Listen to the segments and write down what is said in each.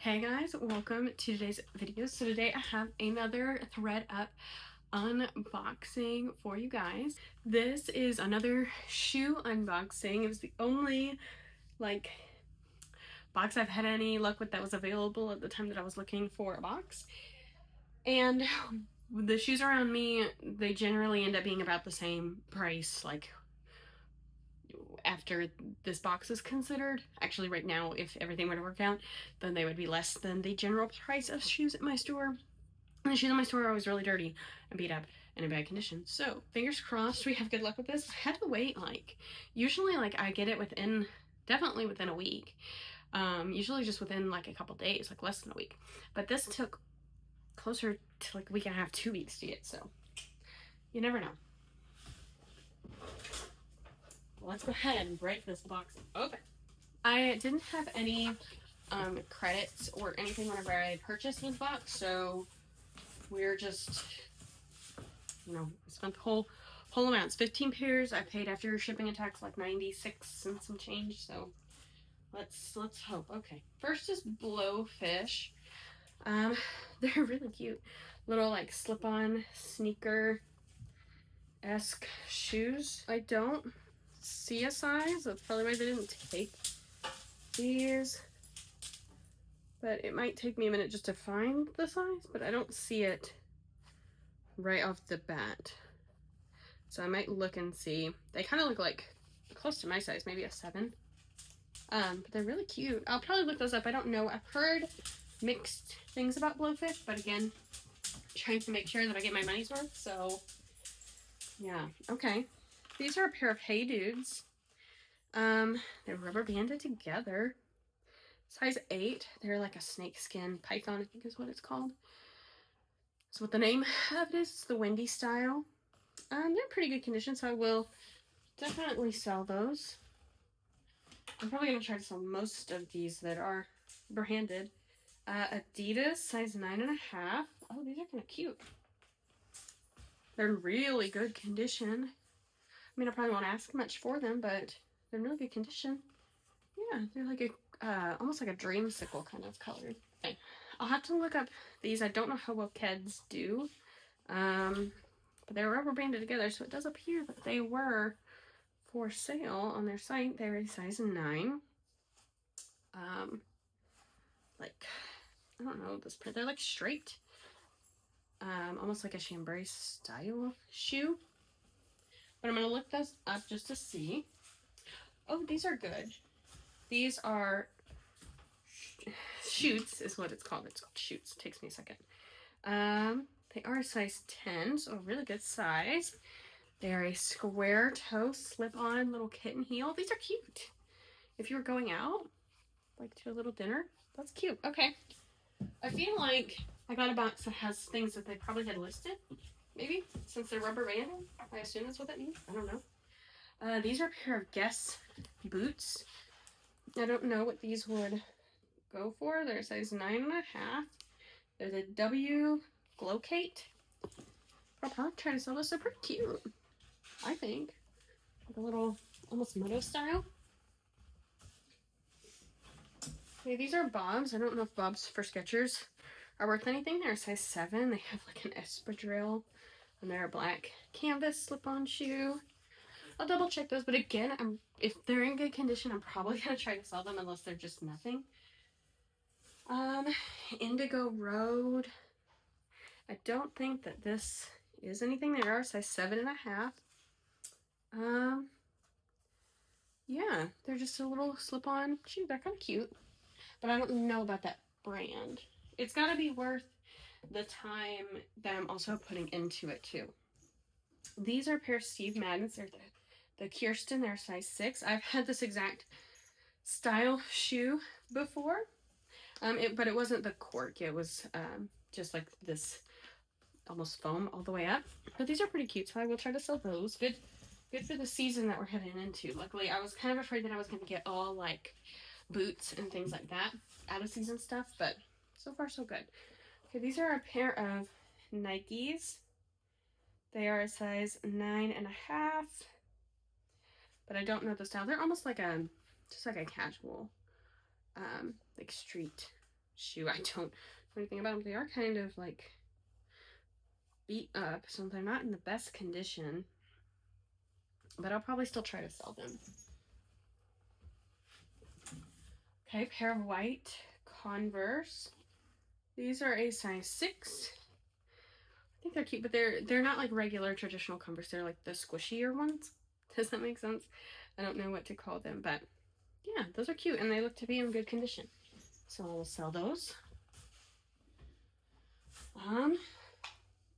Hey guys, welcome to today's video. So today I have another ThredUp unboxing for you guys. This is another shoe unboxing. It was the only box I've had any luck with that was available at the time that I was looking for a box. And the shoes around me, they generally end up being about the same price, like after this box is considered. Actually, right now, if everything were to work out, then they would be less than the general price of shoes at my store. And the shoes in my store are always really dirty and beat up and in bad condition. So fingers crossed we have good luck with this. I had to wait usually I get it definitely within a week. Usually just within a couple days, less than a week. But this took closer to a week and a half, 2 weeks to get, so you never know. Let's go ahead and break this box open. I didn't have any credits or anything whenever I purchased this box, so we're just, spent the whole amount. It's 15 pairs. I paid after shipping and tax 96 and some change, so let's hope. Okay, first is Blowfish. They're really cute. Little slip-on sneaker-esque shoes. I don't see a size. That's probably why they didn't take these. But it might take me a minute just to find the size, but I don't see it right off the bat. So I might look and see. They kind of look close to my size, maybe a 7. But they're really cute. I'll probably look those up. I don't know. I've heard mixed things about Blowfish, but again, trying to make sure that I get my money's worth. So yeah, okay. These are a pair of Hey Dudes. They're rubber banded together. Size 8. They're like a snakeskin python, I think is what it's called. So what the name of it is, it's the Wendy style. They're in pretty good condition, so I will definitely sell those. I'm probably going to try to sell most of these that are branded. Adidas, size 9.5. Oh, these are kind of cute. They're in really good condition. I mean, I probably won't ask much for them, but they're in really good condition. Yeah, they're like almost like a dreamsicle kind of color. Okay. I'll have to look up these. I don't know how well Keds do. But they're rubber banded together, so it does appear that they were for sale on their site. They're a size 9. I don't know this print. They're straight. Almost like a chambray style shoe. But I'm going to look those up just to see. Oh, these are good. These are Shoots is what it's called. It's called Shoots. It takes me a second. They are a size 10, so a really good size. They are a square toe slip-on little kitten heel. These are cute. If you were going out, to a little dinner, that's cute. Okay. I feel like I got a box that has things that they probably had listed. Maybe, since they're rubber banded. I assume that's what that means. I don't know. These are a pair of Guess boots. I don't know what these would go for. They're size 9.5. They're the W Glowcate. I'll probably try to sell this. They're pretty cute, I think. A little, almost moto style. Okay, these are Bobs. I don't know if Bobs for Skechers are worth anything. They're a size 7. They have an espadrille, and they're a black canvas slip-on shoe. I'll double check those, but again, if they're in good condition, I'm probably going to try to sell them unless they're just nothing. Indigo Road. I don't think that this is anything. They are size 7.5. Yeah, they're just a little slip-on shoe. They're kind of cute, but I don't know about that brand. It's got to be worth the time that I'm also putting into it too. These are a pair of Steve Maddens. They're the Kirsten. They're size 6. I've had this exact style shoe before, but it wasn't the cork. It was just like this almost foam all the way up. But these are pretty cute, so I will try to sell those. Good for the season that we're heading into. Luckily, I was kind of afraid that I was going to get all boots and things like that out of season stuff, but so far so good. Okay, these are a pair of Nikes. They are a size 9.5, but I don't know the style. They're almost just like a casual, street shoe. I don't know anything about them. They are kind of like beat up, so they're not in the best condition, but I'll probably still try to sell them. Okay, pair of white Converse. These are a size 6. I think they're cute, but they're not like regular traditional Converse. They're like the squishier ones. Does that make sense? I don't know what to call them, but yeah, those are cute and they look to be in good condition. So I will sell those.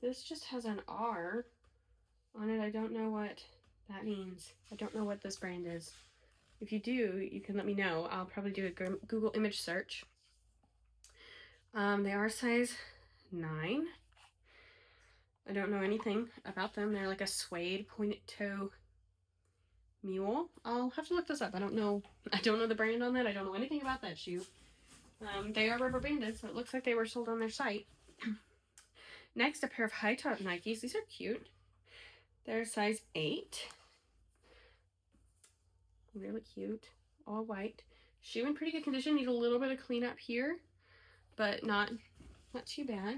This just has an R on it. I don't know what that means. I don't know what this brand is. If you do, you can let me know. I'll probably do a Google image search. They are size 9. I don't know anything about them. They're like a suede pointed toe mule. I'll have to look this up. I don't know the brand on that. I don't know anything about that shoe. They are rubber banded, so it looks like they were sold on their site. Next, a pair of high top Nikes. These are cute. They're size 8. Really cute. All white. Shoe in pretty good condition. Need a little bit of cleanup here, but not too bad.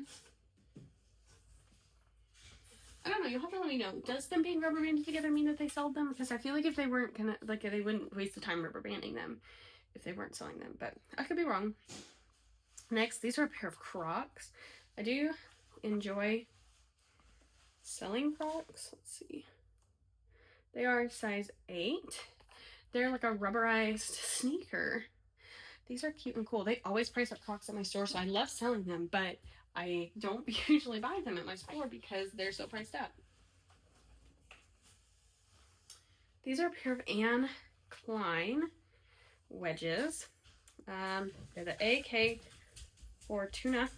I don't know. You'll have to let me know. Does them being rubber banded together mean that they sold them? Because I feel like if they weren't gonna, like, they wouldn't waste the time rubber banding them if they weren't selling them. But I could be wrong. Next, these are a pair of Crocs. I do enjoy selling Crocs. Let's see. They are size 8. They're like a rubberized sneaker. These are cute and cool. They always price up Crocs at my store, so I love selling them, but I don't usually buy them at my store because they're so priced up. These are a pair of Anne Klein wedges. They're the AK Fortuna.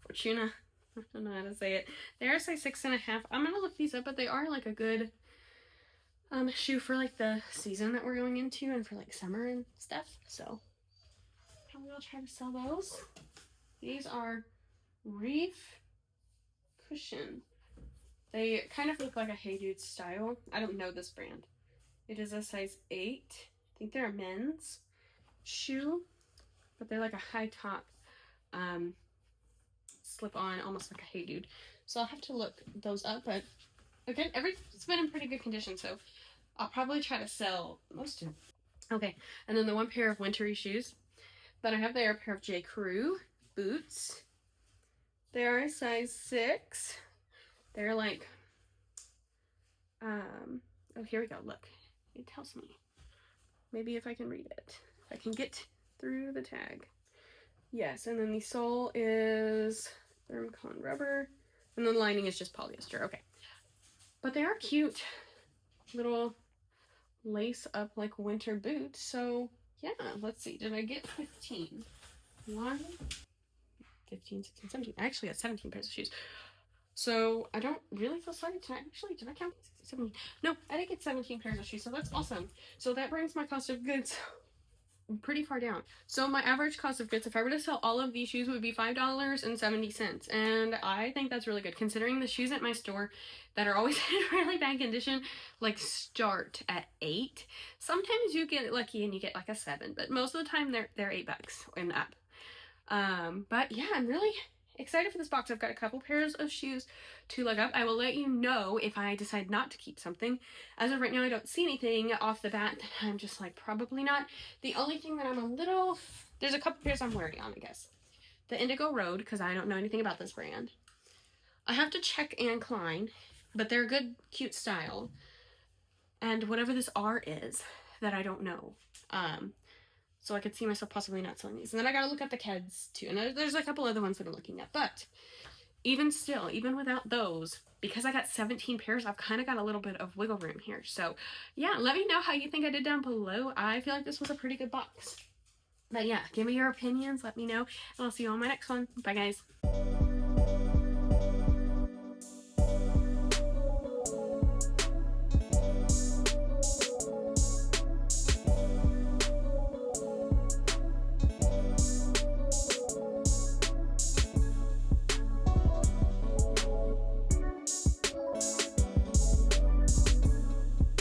Fortuna. I don't know how to say it. They are size 6.5. I'm gonna look these up, but they are like a good shoe for like the season that we're going into and for like summer and stuff. So probably I'll try to sell those. These are Reef Cushion. They kind of look like a Hey Dude style. I don't know this brand. It is a size 8. I think they're a men's shoe, but they're like a high top slip on, almost like a Hey Dude. So I'll have to look those up, but again, everything's been in pretty good condition, so I'll probably try to sell most of them. Okay, and then the one pair of wintry shoes that I have there are a pair of J. Crew boots. They are a size 6. They're like, oh, here we go, look. It tells me. Maybe if I can read it. If I can get through the tag. Yes, and then the sole is thermocon rubber, and then the lining is just polyester. Okay. But they are cute little lace up like winter boots. So yeah, let's see. Did I get 15? 1, 15, 16, 17. I actually got 17 pairs of shoes. So I don't really feel sorry tonight. Actually, did I count 17? No, I did get 17 pairs of shoes. So that's awesome. So that brings my cost of goods pretty far down. So my average cost of goods, if I were to sell all of these shoes, would be $5.70. And I think that's really good considering the shoes at my store that are always in really bad condition, like start at $8. Sometimes you get lucky and you get like a 7, but most of the time they're $8 and up. But yeah, I'm really excited for this box. I've got a couple pairs of shoes to look up. I will let you know if I decide not to keep something. As of right now, I don't see anything off the bat that I'm just like, probably not. The only thing that there's a couple pairs I'm working on, I guess. The Indigo Road, because I don't know anything about this brand. I have to check Anne Klein, but they're a good, cute style. And whatever this R is that I don't know. So I could see myself possibly not selling these. And then I gotta look at the Keds too. And there's a couple other ones that I'm looking at. But even still, even without those, because I got 17 pairs, I've kind of got a little bit of wiggle room here. So yeah, let me know how you think I did down below. I feel like this was a pretty good box. But yeah, give me your opinions. Let me know. And I'll see you on my next one. Bye, guys.